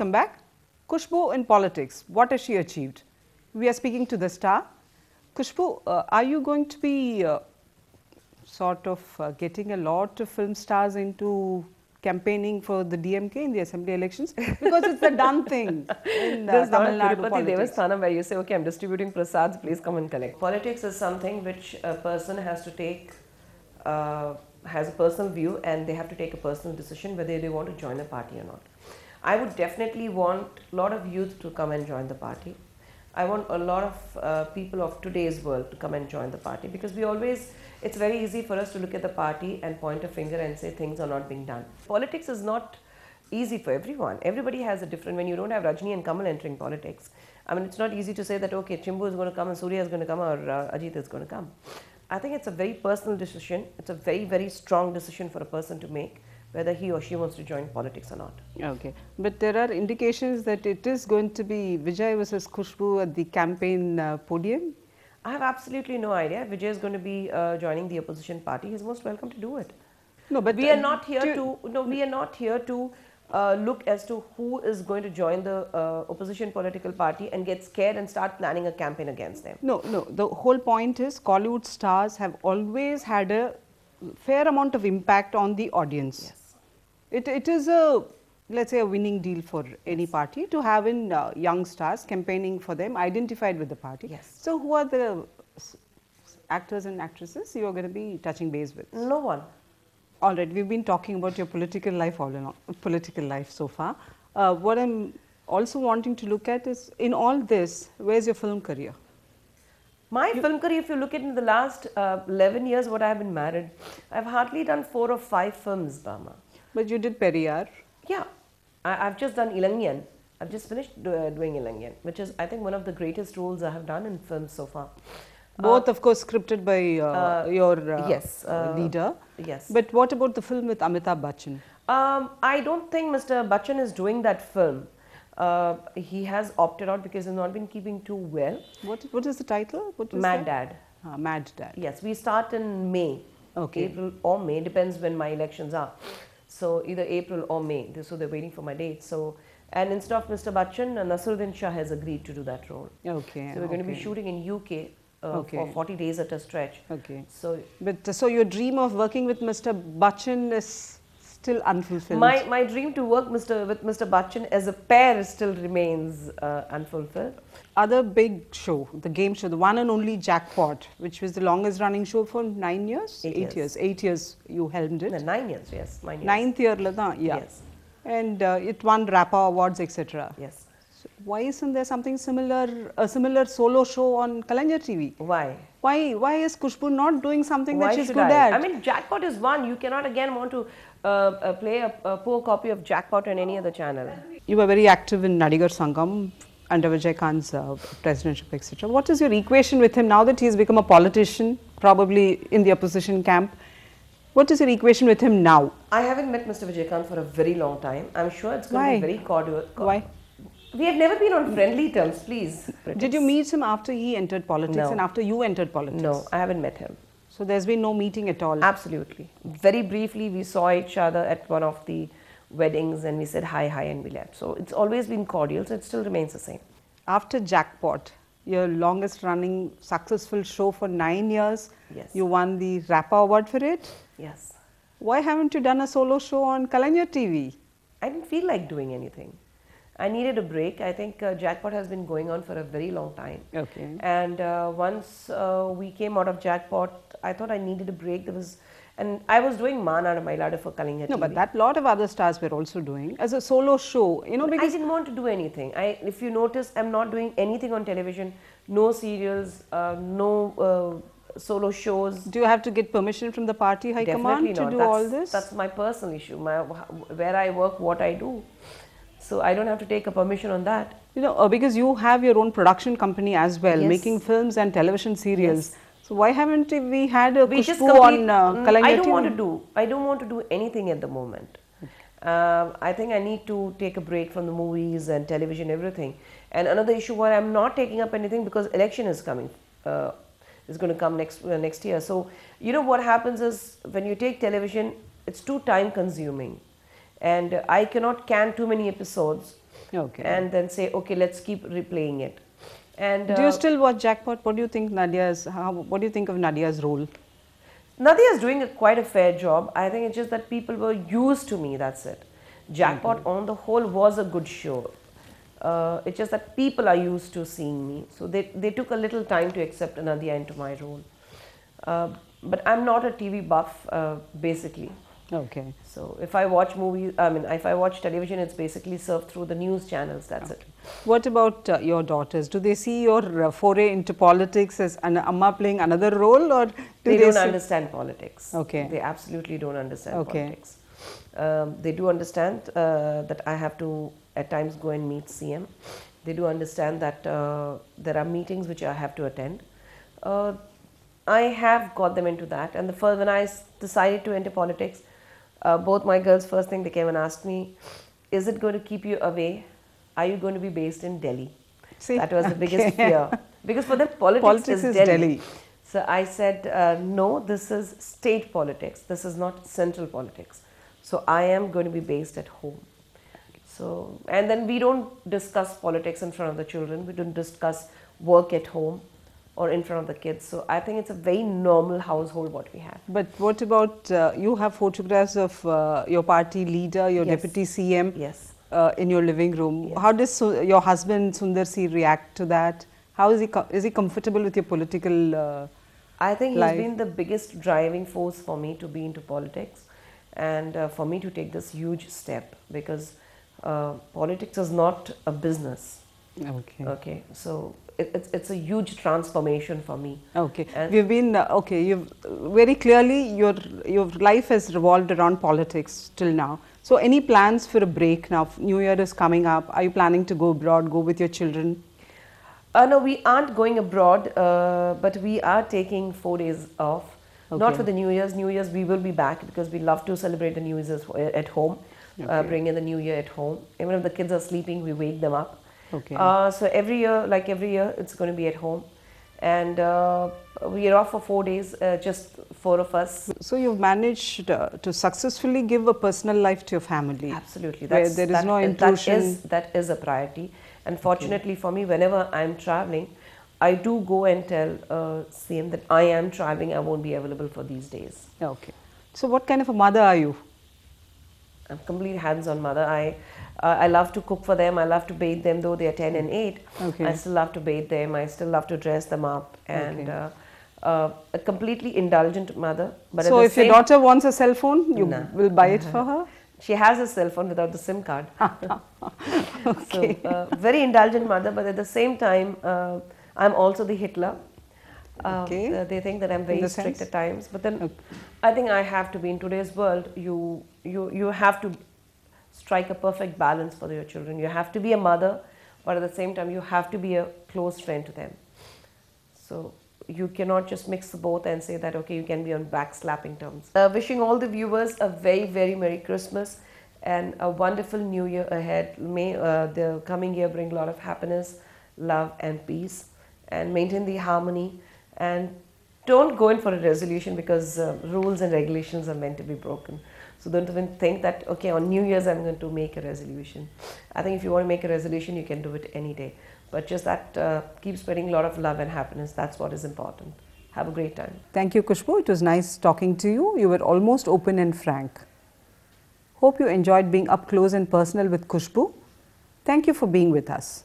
welcome back. Khushbu in politics, what has she achieved? We are speaking to the star. Khushbu, are you going to be getting a lot of film stars into campaigning for the DMK in the assembly elections? Because it's a done thing in Tamil Nadu politics. Devasthanam where you say, okay, I'm distributing prasads, please come and collect. Politics is something which a person has to take, has a personal view, and they have to take a personal decision whether they want to join the party or not. I would definitely want a lot of youth to come and join the party. I want a lot of people of today's world to come and join the party, because it's very easy for us to look at the party and point a finger and say things are not being done. Politics is not easy for everyone. Everybody has a different, when you don't have Rajni and Kamal entering politics, I mean, it's not easy to say that, okay, Chimbu is going to come and Surya is going to come, or Ajit is going to come. I think it's a very personal decision. It's a very, very strong decision for a person to make, whether he or she wants to join politics or not. Okay, but there are indications that it is going to be Vijay versus Khushbu at the campaign podium. I have absolutely no idea. Vijay is going to be joining the opposition party. He's most welcome to do it. No, but we are not here to. No, we are not here to look as to who is going to join the opposition political party and get scared and start planning a campaign against them. No, no. The whole point is Kollywood stars have always had a fair amount of impact on the audience. Yes. It is let's say a winning deal for any party to have in young stars campaigning for them, identified with the party. Yes. So who are the actors and actresses you are going to be touching base with? No one. All right, we've been talking about your political life so far. What I'm also wanting to look at is, in all this, where's your film career? My film career, if you look at in the last 11 years what I have been married, I've hardly done 4 or 5 films, Bama. But you did Periyar. Yeah, I've just done Ilangiyan. I've just finished doing Ilangiyan, which is, I think, one of the greatest roles I have done in films so far. Both, of course, scripted by your leader. Yes. But what about the film with Amitabh Bachchan? I don't think Mr. Bachchan is doing that film. He has opted out because he's not been keeping too well. What is the title? Mad Dad. Mad Dad. Yes, we start in May. Okay. April or May, depends when my elections are. So either April or May. So they're waiting for my date. So, and instead of Mr. Bachchan, Naseeruddin Shah has agreed to do that role. Okay. So we're going to be shooting in UK. For 40 days at a stretch. Okay. So, so your dream of working with Mr. Bachchan is still unfulfilled? My dream to work with Mr. Bachchan as a pair still remains unfulfilled. Other big show, the game show, the one and only Jackpot, which was the longest running show for 9 years? 8 years. 8 years you helmed it? No, 9 years, yes. 9 years. 9th year, yeah. Yes. And it won RAPA awards, etc. Yes. Why isn't there something similar, a similar solo show on Kalaignar TV? Why? Why is Khushbu not doing something that she's good at? at? I mean, Jackpot is one. You cannot again want to play a poor copy of Jackpot on any other channel. You were very active in Nadigar Sangam under Vijay Khan's presidency, etc. What is your equation with him now that he's become a politician, probably in the opposition camp? What is your equation with him now? I haven't met Mr. Vijay Khan for a very long time. I'm sure it's going to be very cordial. Why? We have never been on friendly terms, please. Did you meet him after he entered politics No. and after you entered politics? No, I haven't met him. So there's been no meeting at all? Absolutely. Very briefly, we saw each other at one of the weddings and we said hi and we left. So it's always been cordial, so it still remains the same. After Jackpot, your longest running successful show for 9 years, yes. You won the RAPA award for it? Yes. Why haven't you done a solo show on Kalaignar TV? I didn't feel like doing anything. I needed a break. I think Jackpot has been going on for a very long time. Okay. And once we came out of Jackpot, I thought I needed a break. And I was doing Ma Naadu Mailadu for Kalaignar TV. No, but that lot of other stars were also doing as a solo show, you know, because I didn't want to do anything. If you notice, I'm not doing anything on television. No serials, no solo shows. Do you have to get permission from the party high command to do all this? That's my personal issue. Where I work, what I do. So I don't have to take a permission on that. You know, because you have your own production company as well, Yes. making films and television serials. Yes. So why haven't we had a Khushbu on Kalaignar I don't TV? want to do anything at the moment. I think I need to take a break from the movies and television, everything. And another issue why I'm not taking up anything, because election is coming. Is going to come next year. So you know what happens is, when you take television, it's too time consuming. And I cannot can too many episodes. Okay. and then say, okay, let's keep replaying it. And Do you still watch Jackpot? What do you think what do you think of Nadia's role? Nadia is doing quite a fair job. I think it's just that people were used to me, that's it. Jackpot on the whole was a good show. It's just that people are used to seeing me. So they took a little time to accept Nadia into my role. But I'm not a TV buff, basically. Okay. So if I watch movies, if I watch television, it's basically served through the news channels, that's it. What about your daughters? Do they see your foray into politics as an Amma playing another role, or They don't understand politics. Okay. They absolutely don't understand Okay. politics. They do understand that I have to at times go and meet CM. They do understand that there are meetings which I have to attend. I have got them into that, and when I decided to enter politics, both my girls, first thing they came and asked me, is it going to keep you away? Are you going to be based in Delhi? See? That was the biggest Okay. fear. Because for them, politics is Delhi. So I said, no, this is state politics. This is not central politics. So I am going to be based at home. So, and then we don't discuss politics in front of the children. We don't discuss work at home or in front of the kids. So I think it's a very normal household what we have. But what about you have photographs of your party leader, your Yes. deputy CM Yes. in your living room. Yes. How does your husband Sundar C react to that? How is he comfortable with your political I think he's life? been the biggest driving force for me to be into politics and for me to take this huge step, because politics is not a business. Okay. Okay, so it's a huge transformation for me. Okay. And We've been okay. You've very clearly your life has revolved around politics till now. So any plans for a break now? New Year is coming up. Are you planning to go abroad? Go with your children? No, we aren't going abroad, but we are taking 4 days off. Not Okay. for the New Year's. New Year's we will be back because we love to celebrate the New Year's at home. Okay. Bring in the New Year at home. Even if the kids are sleeping, we wake them up. Okay. So every year, it's going to be at home, and we are off for 4 days, just 4 of us. So you've managed to successfully give a personal life to your family. Absolutely, Where there is no intrusion. That is a priority, and fortunately for me, whenever I'm traveling, I do go and tell CM that I am traveling. I won't be available for these days. Okay. So what kind of a mother are you? I'm complete hands-on mother. I love to cook for them. I love to bathe them, though they are 10 and 8. Okay. I still love to bathe them. I still love to dress them up, and Okay. a completely indulgent mother. But So at the if your same, daughter wants a cell phone, you Nah. will buy it for her? she has a cell phone without the SIM card. Okay. So very indulgent mother, but at the same time, I'm also the Hitler. Okay. They think that I'm In very the strict sense? at times, but then Okay. I think I have to be. In today's world, you have to strike a perfect balance for your children. You have to be a mother, but at the same time, you have to be a close friend to them. So you cannot just mix the both and say that, okay, you can be on backslapping terms. Wishing all the viewers a very, very Merry Christmas and a wonderful New Year ahead. May the coming year bring a lot of happiness, love and peace, and maintain the harmony. And don't go in for a resolution, because rules and regulations are meant to be broken. So don't even think that, okay, on New Year's I'm going to make a resolution. I think if you want to make a resolution, you can do it any day. But just that keep spreading a lot of love and happiness. That's what is important. Have a great time. Thank you, Khushbu. It was nice talking to you. You were almost open and frank. Hope you enjoyed being up close and personal with Khushbu. Thank you for being with us.